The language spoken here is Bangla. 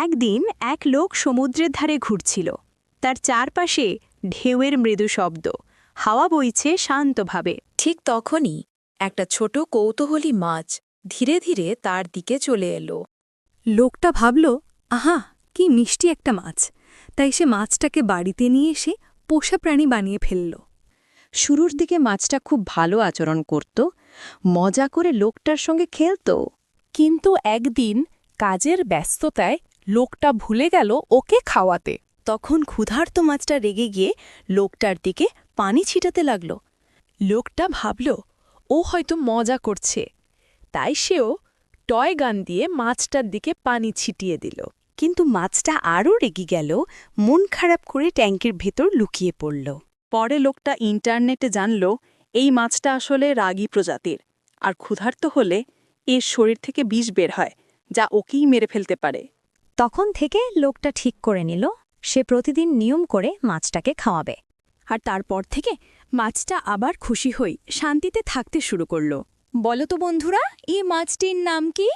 একদিন এক লোক সমুদ্রের ধারে ঘুরছিল। তার চারপাশে ঢেউয়ের মৃদু শব্দ, হাওয়া বইছে শান্তভাবে। ঠিক তখনই একটা ছোট কৌতূহলী মাছ ধীরে ধীরে তার দিকে চলে এলো। লোকটা ভাবল, আহা, কি মিষ্টি একটা মাছ। তাই সে মাছটাকে বাড়িতে নিয়ে এসে পোষা প্রাণী বানিয়ে ফেলল। শুরুর দিকে মাছটা খুব ভালো আচরণ করত, মজা করে লোকটার সঙ্গে খেলত। কিন্তু একদিন কাজের ব্যস্ততায় লোকটা ভুলে গেল ওকে খাওয়াতে। তখন ক্ষুধার্ত মাছটা রেগে গিয়ে লোকটার দিকে পানি ছিটাতে লাগল। লোকটা ভাবল ও হয়তো মজা করছে, তাই সেও টয় গান দিয়ে মাছটার দিকে পানি ছিটিয়ে দিল। কিন্তু মাছটা আরও রেগে গেল, মন খারাপ করে ট্যাঙ্কের ভেতর লুকিয়ে পড়ল। পরে লোকটা ইন্টারনেটে জানল এই মাছটা আসলে রাগী প্রজাতির, আর ক্ষুধার্ত হলে এর শরীর থেকে বিষ বের হয়, যা ওকেই মেরে ফেলতে পারে। তখন থেকে লোকটা ঠিক করে নিল সে প্রতিদিন নিয়ম করে মাছটাকে খাওয়াবে। আর তারপর থেকে মাছটা আবার খুশি হয়ে শান্তিতে থাকতে শুরু করল। বলো তো বন্ধুরা, এই মাছটির নাম কি?